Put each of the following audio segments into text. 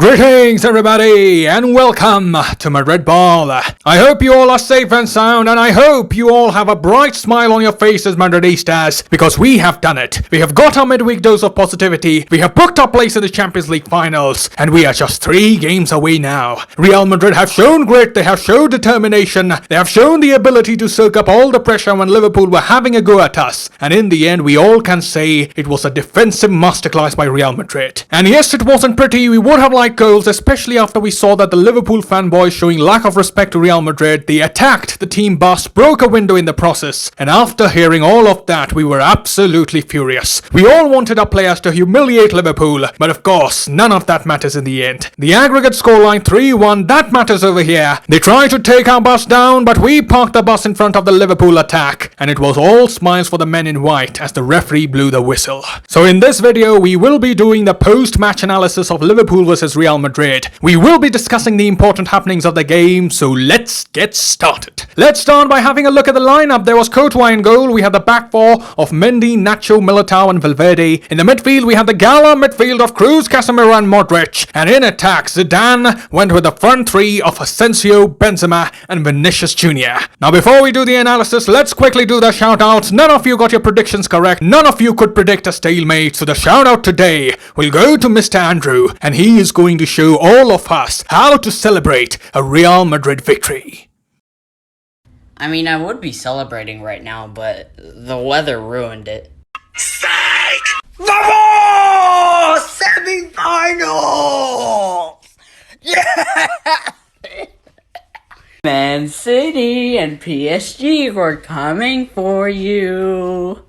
Greetings everybody and welcome to Madrid Ball. I hope you all are safe and sound, and I hope you all have a bright smile on your faces, Madridistas, because we have done it. We have got our midweek dose of positivity, we have booked our place in the Champions League finals, and we are just 3 games away now. Real Madrid have shown grit, they have shown determination, they have shown the ability to soak up all the pressure when Liverpool were having a go at us, and in the end we all can say it was a defensive masterclass by Real Madrid. And yes, it wasn't pretty, we would have liked goals, especially after we saw that the Liverpool fanboys showing lack of respect to Real Madrid. They attacked the team bus, broke a window in the process, and after hearing all of that, we were absolutely furious. We all wanted our players to humiliate Liverpool, but of course, none of that matters in the end. The aggregate scoreline 3-1, that matters over here. They tried to take our bus down, but we parked the bus in front of the Liverpool attack, and it was all smiles for the men in white as the referee blew the whistle. So in this video, we will be doing the post-match analysis of Liverpool versus Real Madrid. We will be discussing the important happenings of the game, so let's get started. Let's start by having a look at the lineup. There was Courtois in goal, we had the back four of Mendy, Nacho, Militao and Valverde. In the midfield, we had the gala midfield of Kroos, Casemiro and Modric. And in attack, Zidane went with the front three of Asensio, Benzema and Vinicius Jr. Now before we do the analysis, let's quickly do the shout-outs. None of you got your predictions correct. None of you could predict a stalemate, so the shout-out today will go to Mr. Andrew, and he is going to show all of us how to celebrate a Real Madrid victory. I mean, I would be celebrating right now, but the weather ruined it. Psych! Vamos! Semi-final! Yeah! Man City and PSG were coming for you.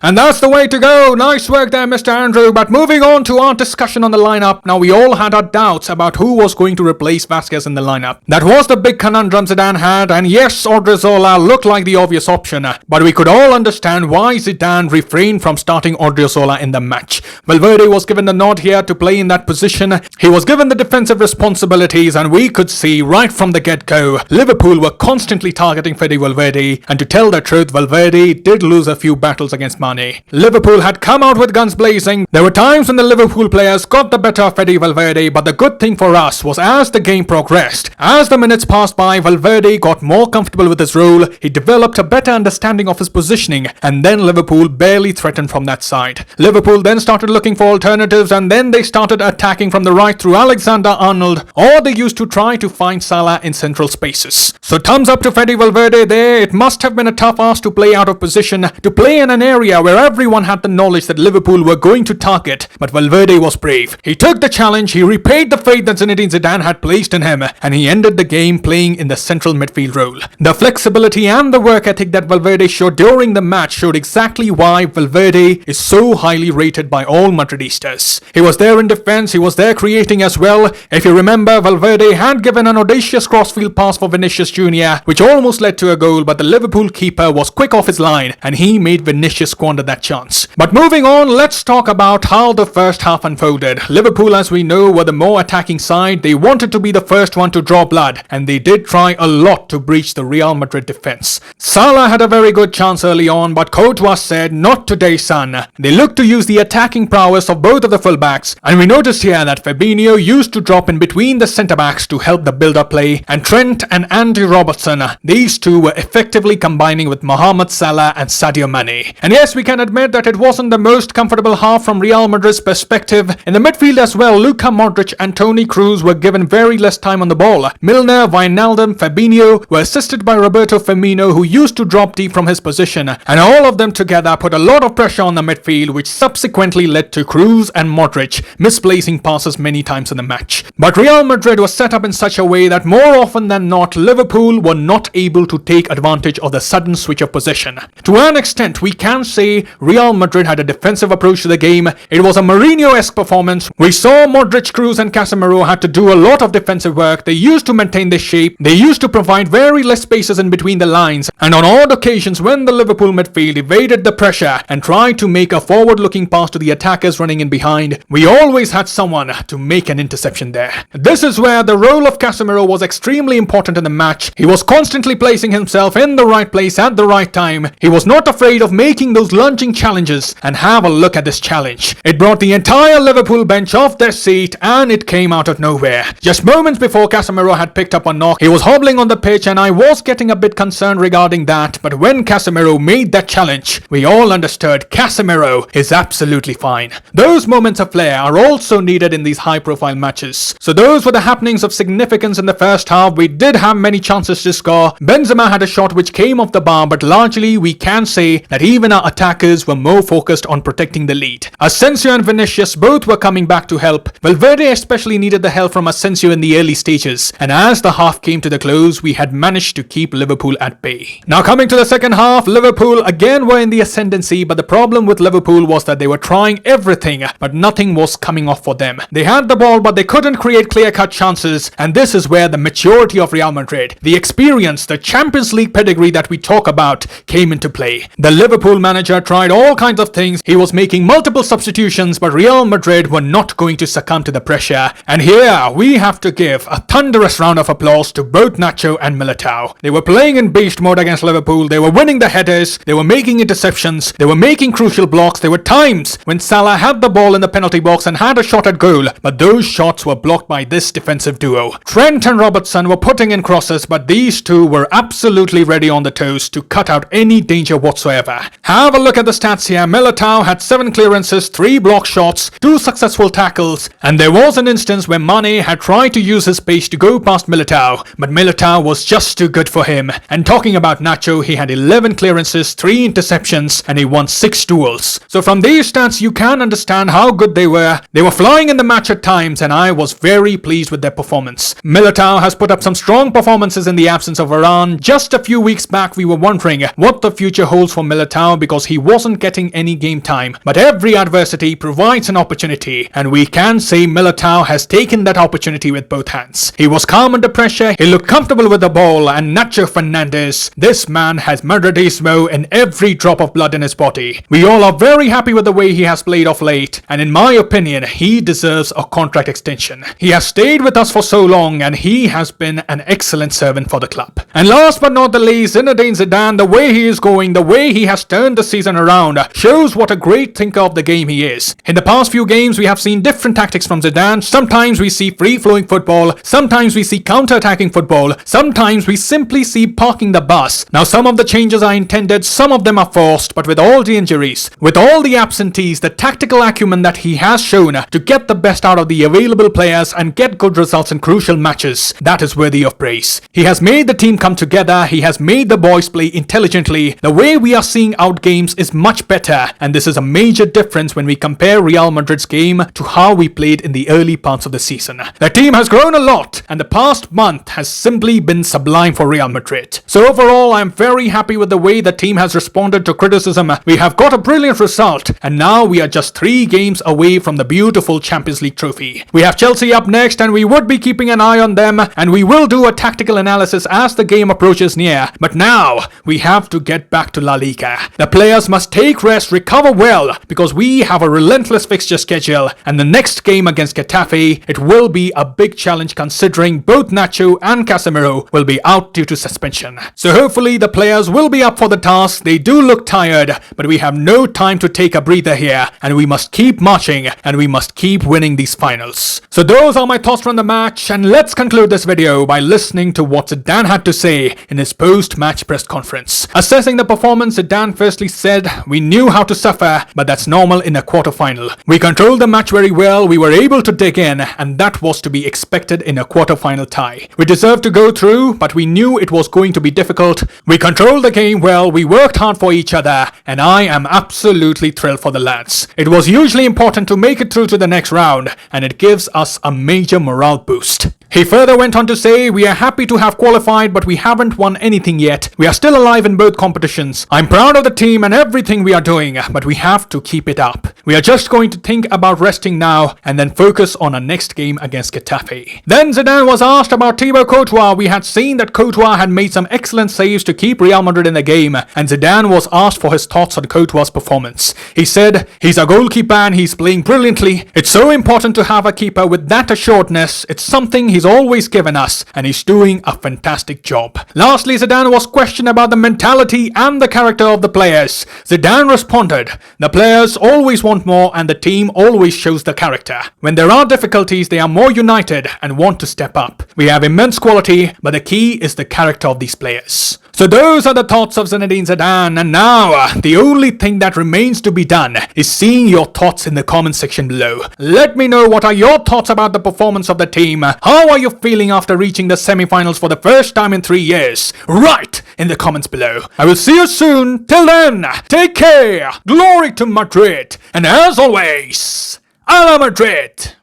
And that's the way to go. Nice work there, Mr. Andrew. But moving on to our discussion on the lineup. Now, we all had our doubts about who was going to replace Vasquez in the lineup. That was the big conundrum Zidane had. And yes, Odriozola looked like the obvious option. But we could all understand why Zidane refrained from starting Odriozola in the match. Valverde was given the nod here to play in that position. He was given the defensive responsibilities. And we could see right from the get-go, Liverpool were constantly targeting Fede Valverde. And to tell the truth, Valverde did lose a few battles against Mane. Liverpool had come out with guns blazing. There were times when the Liverpool players got the better of Fede Valverde, but the good thing for us was as the game progressed, as the minutes passed by, Valverde got more comfortable with his role, he developed a better understanding of his positioning, and then Liverpool barely threatened from that side. Liverpool then started looking for alternatives, and then they started attacking from the right through Alexander-Arnold, or they used to try to find Salah in central spaces. So thumbs up to Fede Valverde there. It must have been a tough ask to play out of position, to play in an area where everyone had the knowledge that Liverpool were going to target, but Valverde was brave. He took the challenge, he repaid the faith that ZInedine ZIdane had placed in him, and he ended the game playing in the central midfield role. The flexibility and the work ethic that Valverde showed during the match showed exactly why Valverde is so highly rated by all Madridistas. He was there in defense, he was there creating as well. If you remember, Valverde had given an audacious crossfield pass for Vinicius Jr., which almost led to a goal, but the Liverpool keeper was quick off his line, and he made Vinicius squander that chance. But moving on, let's talk about how the first half unfolded. Liverpool, as we know, were the more attacking side. They wanted to be the first one to draw blood, and they did try a lot to breach the Real Madrid defense. Salah had a very good chance early on, but Courtois said, "Not today, son." They looked to use the attacking prowess of both of the fullbacks, and we noticed here that Fabinho used to drop in between the centre-backs to help the build-up play, and Trent and Andy Robertson, these two were effectively combining with Mohamed Salah and Sadio Mane. And yes, we can admit that it wasn't the most comfortable half from Real Madrid's perspective. In the midfield as well, Luka Modric and Toni Kroos were given very less time on the ball. Milner, Wijnaldum, Fabinho were assisted by Roberto Firmino, who used to drop deep from his position, and all of them together put a lot of pressure on the midfield, which subsequently led to Kroos and Modric misplacing passes many times in the match. But Real Madrid was set up in such a way that more often than not, Liverpool were not able to take advantage of the sudden switch of possession. To an extent, we can say Real Madrid had a defensive approach to the game. It was a Mourinho-esque performance. We saw Modric, Kroos and Casemiro had to do a lot of defensive work. They used to maintain their shape. They used to provide very less spaces in between the lines. And on odd occasions when the Liverpool midfield evaded the pressure and tried to make a forward-looking pass to the attackers running in behind, we always had someone to make an interception there. This is where the role of Casemiro was extremely important in the match. He was constantly placing himself in the right place at the right time. He was not afraid of making those lunging challenges, and have a look at this challenge. It brought the entire Liverpool bench off their seat and it came out of nowhere. Just moments before Casemiro had picked up a knock, he was hobbling on the pitch and I was getting a bit concerned regarding that, but when Casemiro made that challenge, we all understood Casemiro is absolutely fine. Those moments of flair are also needed in these high-profile matches. So those were the happenings of significance in the first half. We did have many chances to score. Benzema had a shot which came off the bar, but largely we can say that even our attackers were more focused on protecting the lead. Asensio and Vinicius both were coming back to help. Valverde especially needed the help from Asensio in the early stages, and as the half came to the close, we had managed to keep Liverpool at bay. Now coming to the second half, Liverpool again were in the ascendancy, but the problem with Liverpool was that they were trying everything, but nothing was coming off for them. They had the ball, but they couldn't create clear-cut chances, and this is where the maturity of Real Madrid, the experience, the Champions League pedigree that we talk about came into play. The Liverpool manager tried all kinds of things. He was making multiple substitutions, but Real Madrid were not going to succumb to the pressure. And here we have to give a thunderous round of applause to both Nacho and Militao. They were playing in beast mode against Liverpool. They were winning the headers. They were making interceptions. They were making crucial blocks. There were times when Salah had the ball in the penalty box and had a shot at goal, but those shots were blocked by this defensive duo. Trent and Robertson were putting in crosses, but these two were absolutely ready on the toes to cut out any danger whatsoever. Have a look at the stats here. Militao had 7 clearances, 3 block shots, 2 successful tackles, and there was an instance where Mane had tried to use his pace to go past Militao, but Militao was just too good for him. And talking about Nacho, he had 11 clearances, 3 interceptions, and he won 6 duels. So from these stats, you can understand how good they were. They were flying in the match at times, and I was very pleased with their performance. Militao has put up some strong performances in the absence of Varane. Just a few weeks back, we were wondering what the future holds for Militao because he wasn't getting any game time. But every adversity provides an opportunity, and we can say Militao has taken that opportunity with both hands. He was calm under pressure, he looked comfortable with the ball, and Nacho Fernandez, this man has Madridismo in every drop of blood in his body. We all are very happy with the way he has played of late, and in my opinion, he deserves a contract extension. He has stayed with us for so long, and he has been an excellent servant for the club. And last but not the least, ZInedine ZIdane, the way he is going, the way he has turned the season around, shows what a great thinker of the game he is. In the past few games, we have seen different tactics from Zidane. Sometimes we see free-flowing football, sometimes we see counter-attacking football, sometimes we simply see parking the bus. Now some of the changes are intended, some of them are forced, but with all the injuries, with all the absentees, the tactical acumen that he has shown to get the best out of the available players and get good results in crucial matches, that is worthy of praise. He has made the team come together, he has made the boys play intelligently. The way we are seeing out games is much better, and this is a major difference when we compare Real Madrid's game to how we played in the early parts of the season. The team has grown a lot, and the past month has simply been sublime for Real Madrid. So overall, I am very happy with the way the team has responded to criticism. We have got a brilliant result, and now we are just 3 games away from the beautiful Champions League trophy. We have Chelsea up next, and we would be keeping an eye on them, and we will do a tactical analysis as the game approaches near. But now, we have to get back to La Liga. The players must take rest, recover well, because we have a relentless fixture schedule, and the next game against Getafe, it will be a big challenge considering both Nacho and Casemiro will be out due to suspension. So hopefully the players will be up for the task. They do look tired, but we have no time to take a breather here, and we must keep marching, and we must keep winning these finals. So those are my thoughts from the match, and let's conclude this video by listening to what Zidane had to say in his post-match press conference. Assessing the performance, Zidane firstly said, "We knew how to suffer, but that's normal in a quarter-final. We controlled the match very well, we were able to dig in, and that was to be expected in a quarter-final tie. We deserved to go through, but we knew it was going to be difficult. We controlled the game well, we worked hard for each other, and I am absolutely thrilled for the lads. It was hugely important to make it through to the next round, and it gives us a major morale boost." He further went on to say, "We are happy to have qualified, but we haven't won anything yet. We are still alive in both competitions. I'm proud of the team and everything we are doing, but we have to keep it up. We are just going to think about resting now and then focus on our next game against Getafe." Then Zidane was asked about Thibaut Courtois. We had seen that Courtois had made some excellent saves to keep Real Madrid in the game, and Zidane was asked for his thoughts on Courtois' performance. He said, "He's a goalkeeper and he's playing brilliantly. It's so important to have a keeper with that assuredness. It's something he he's always given us, and he's doing a fantastic job. Lastly, Zidane was questioned about the mentality and the character of the players. Zidane responded, "The players always want more and the team always shows the character. When there are difficulties, they are more united and want to step up. We have immense quality, but the key is the character of these players." So those are the thoughts of ZInedine ZIdane, and now the only thing that remains to be done is seeing your thoughts in the comment section below. Let me know what are your thoughts about the performance of the team. How are you feeling after reaching the semi-finals for the first time in 3 years? Write in the comments below. I will see you soon. Till then, take care. Glory to Madrid, and as always, a la Madrid.